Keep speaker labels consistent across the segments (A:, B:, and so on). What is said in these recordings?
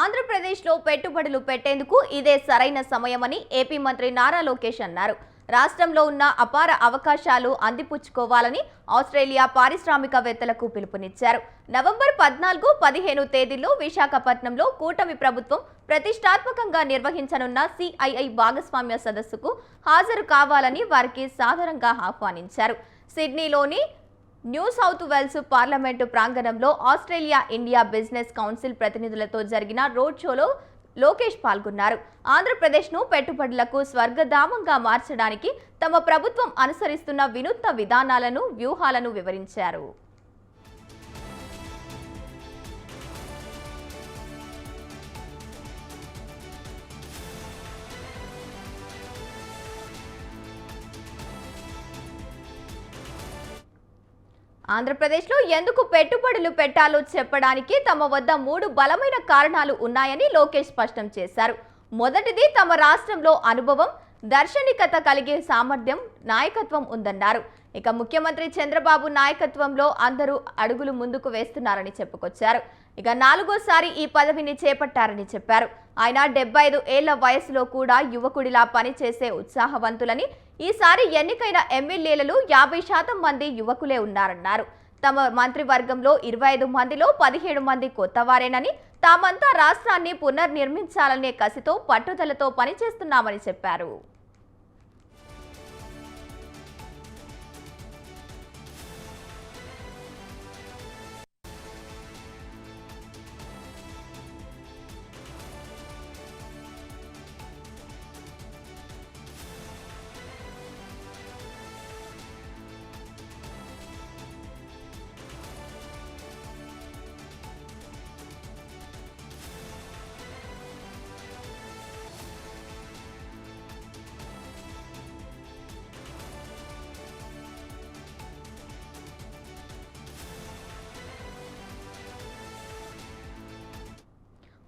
A: ఆంధ్రప్రదేశ్లో పెట్టుబడులు పెట్టేందుకు ఇదే సరైన సమయమని ఏపీ మంత్రి నారా లోకేష్ అన్నారు. రాష్ట్రంలో ఉన్న అపార అవకాశాలు అందిపుచ్చుకోవాలని ఆస్ట్రేలియా పారిశ్రామికవేత్తలకు పిలుపునిచ్చారు. నవంబర్ 14, 15 తేదీల్లో విశాఖపట్నంలో కూటమి ప్రభుత్వం ప్రతిష్టాత్మకంగా నిర్వహించనున్న సిఐఐ భాగస్వామ్య సదస్సుకు హాజరు కావాలని వారికి సాదరంగా ఆహ్వానించారు. సిడ్నీలోని న్యూ సౌత్ వేల్స్ పార్లమెంటు ప్రాంగణంలో ఆస్ట్రేలియా ఇండియా బిజినెస్ కౌన్సిల్ ప్రతినిధులతో జరిగిన రోడ్ షోలో లోకేష్ పాల్గొన్నారు. ఆంధ్రప్రదేశ్ను పెట్టుబడులకు స్వర్గధామంగా మార్చడానికి తమ ప్రభుత్వం అనుసరిస్తున్న వినూత్న విధానాలను, వ్యూహాలను వివరించారు. ఆంధ్రప్రదేశ్లో ఎందుకు పెట్టుబడులు పెట్టాలో చెప్పడానికి తమ వద్ద 3 బలమైన కారణాలు ఉన్నాయని లోకేష్ స్పష్టం చేశారు. మొదటిది, తమ రాష్ట్రంలో అనుభవం, దార్శనికత కలిగే సామర్థ్యం, నాయకత్వం ఉందన్నారు. ఇక ముఖ్యమంత్రి చంద్రబాబు నాయకత్వంలో అందరూ అడుగులు ముందుకు వేస్తున్నారని చెప్పుకొచ్చారు. ఇక 4వ సారి ఈ పదవిని చేపట్టారని చెప్పారు. ఆయన 75 ఏళ్ల వయసులో కూడా యువకుడిలా పనిచేసే ఉత్సాహవంతులని, ఈసారి ఎన్నికైన ఎమ్మెల్యేలలో 50% మంది యువకులే ఉన్నారన్నారు. తమ మంత్రివర్గంలో 25 మందిలో 17 మంది కొత్తవారేనని, తామంతా రాష్ట్రాన్ని పునర్నిర్మించాలనే కసితో, పట్టుదలతో పనిచేస్తున్నామని చెప్పారు.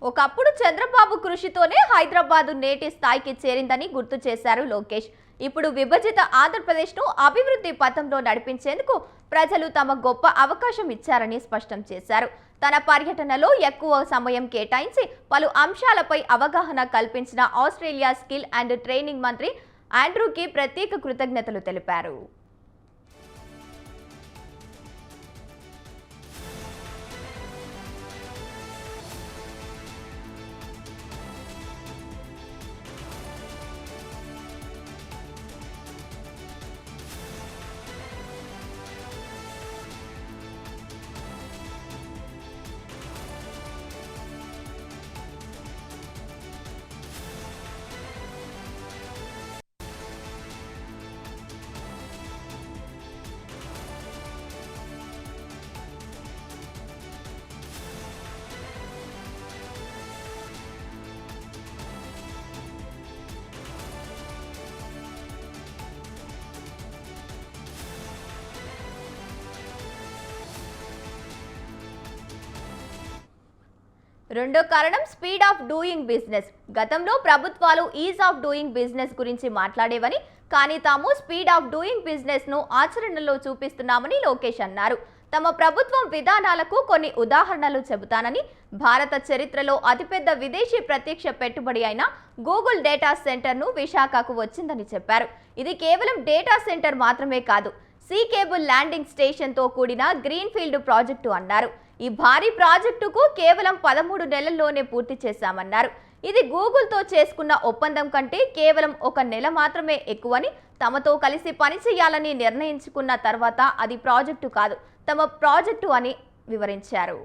A: ఒకప్పుడు చంద్రబాబు కృషితోనే హైదరాబాద్ నేటి స్థాయికి చేరిందని గుర్తు చేశారు లోకేష్. ఇప్పుడు విభజిత ఆంధ్రప్రదేశ్ను అభివృద్ధి పథంలో నడిపించేందుకు ప్రజలు తమ గొప్ప అవకాశం ఇచ్చారని స్పష్టం చేశారు. తన పర్యటనలో ఎక్కువ సమయం కేటాయించి పలు అంశాలపై అవగాహన కల్పించిన ఆస్ట్రేలియా స్కిల్ అండ్ ట్రైనింగ్ మంత్రి ఆండ్రూకి ప్రత్యేక కృతజ్ఞతలు తెలిపారు. రెండో కారణం స్పీడ్ ఆఫ్ డూయింగ్ బిజినెస్. గతంలో ప్రభుత్వాలు ఈజ్ ఆఫ్ డూయింగ్ బిజినెస్ గురించి మాట్లాడేవని, కానీ తాము స్పీడ్ ఆఫ్ డూయింగ్ బిజినెస్ ను ఆచరణలో చూపిస్తున్నామని లోకేష్ అన్నారు. తమ ప్రభుత్వం విధానాలకు కొన్ని ఉదాహరణలు చెబుతానని, భారత చరిత్రలో అతిపెద్ద విదేశీ ప్రత్యక్ష పెట్టుబడి అయిన గూగుల్ డేటా సెంటర్ను విశాఖకు వచ్చిందని చెప్పారు. ఇది కేవలం డేటా సెంటర్ మాత్రమే కాదు, సీ కేబుల్ ల్యాండింగ్ స్టేషన్తో కూడిన గ్రీన్ ఫీల్డ్ ప్రాజెక్టు అన్నారు. ఈ భారీ ప్రాజెక్టుకు కేవలం 13 నెలల్లోనే పూర్తి చేశామన్నారు. ఇది గూగుల్తో చేసుకున్న ఒప్పందం కంటే కేవలం 1 నెల మాత్రమే ఎక్కువని, తమతో కలిసి పనిచేయాలని నిర్ణయించుకున్న తర్వాత అది ప్రాజెక్టు కాదు, తమ ప్రాజెక్టు అని వివరించారు.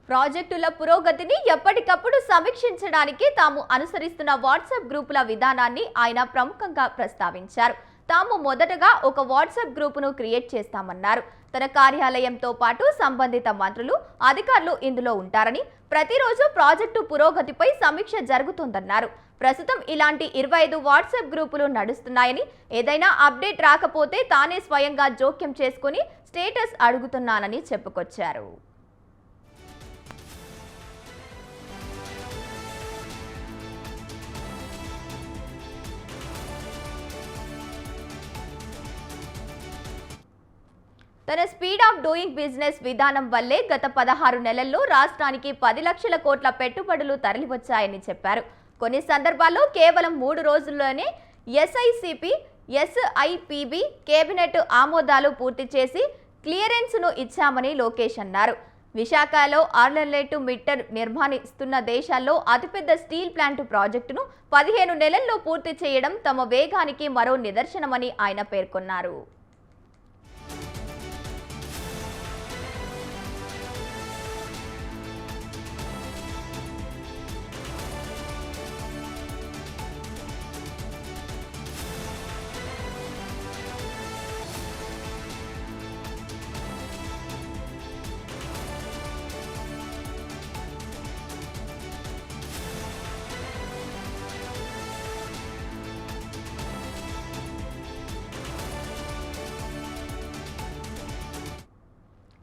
A: ప్రాజెక్టుల పురోగతిని ఎప్పటికప్పుడు సమీక్షించడానికి తాము అనుసరిస్తున్న వాట్సాప్ గ్రూపుల విధానాన్ని ఆయన ప్రముఖంగా ప్రస్తావించారు. తాము మొదటగా ఒక వాట్సాప్ గ్రూపును క్రియేట్ చేస్తామన్నారు. తన కార్యాలయంతో పాటు సంబంధిత మంత్రులు, అధికారులు ఇందులో ఉంటారని, ప్రతిరోజు ప్రాజెక్టు పురోగతిపై సమీక్ష జరుగుతుందన్నారు. ప్రస్తుతం ఇలాంటి 25 వాట్సాప్ గ్రూపులు నడుస్తున్నాయని, ఏదైనా అప్డేట్ రాకపోతే తానే స్వయంగా జోక్యం చేసుకుని స్టేటస్ అడుగుతున్నానని చెప్పుకొచ్చారు. తన స్పీడ్ ఆఫ్ డూయింగ్ బిజినెస్ విధానం వల్లే గత 16 నెలల్లో రాష్ట్రానికి 10 లక్షల కోట్ల పెట్టుబడులు తరలివచ్చాయని చెప్పారు. కొన్ని సందర్భాల్లో కేవలం 3 రోజుల్లోనే ఎస్ఐసిపి, ఎస్ఐపిబి కేబినెట్ ఆమోదాలు పూర్తి చేసి క్లియరెన్స్ను ఇచ్చామని లోకేష్ అన్నారు. విశాఖలో ఆర్లెట్ మీటర్ నిర్మాణిస్తున్న దేశాల్లో అతిపెద్ద స్టీల్ ప్లాంట్ ప్రాజెక్టును 15 నెలల్లో పూర్తి చేయడం తమ వేగానికి మరో నిదర్శనమని ఆయన పేర్కొన్నారు.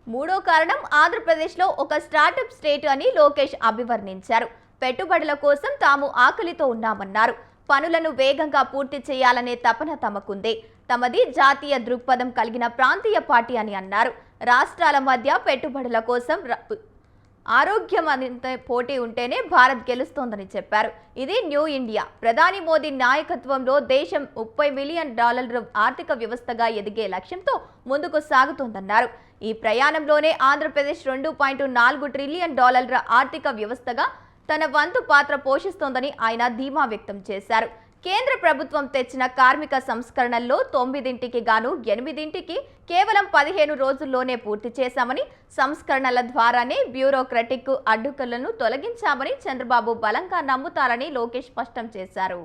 A: మూడో కారణం ఆంధ్రప్రదేశ్లో ఒక స్టార్టప్ స్టేట్ అని లోకేష్ అభివర్ణించారు. పెట్టుబడుల కోసం తాము ఆకలితో ఉన్నామన్నారు. పనులను వేగంగా పూర్తి చేయాలనే తపన తమకుందే. తమది జాతీయ దృక్పథం కలిగిన ప్రాంతీయ పార్టీ అని అన్నారు. రాష్ట్రాల మధ్య పెట్టుబడుల కోసం ఆరోగ్యవంత పోటీ ఉంటేనే భారత్ గెలుస్తోందని చెప్పారు. ఇది న్యూ ఇండియా. ప్రధాని మోదీ నాయకత్వంలో దేశం $30 బిలియన్ ఆర్థిక వ్యవస్థగా ఎదిగే లక్ష్యంతో ముందుకు సాగుతోందన్నారు. ఈ ప్రయాణంలోనే ఆంధ్రప్రదేశ్ $2.4 ట్రిలియన్ ఆర్థిక వ్యవస్థగా తన వంతు పాత్ర పోషిస్తోందని ఆయన ధీమా వ్యక్తం చేశారు. కేంద్ర ప్రభుత్వం తెచ్చిన కార్మిక సంస్కరణల్లో 9ంటికి గాను 8ంటికి కేవలం 15 రోజుల్లోనే పూర్తి చేశామని, సంస్కరణల ద్వారానే బ్యూరోక్రటిక్ అడ్డుకలను తొలగించామని చంద్రబాబు బలంగా నమ్ముతారని లోకేష్ స్పష్టం చేశారు.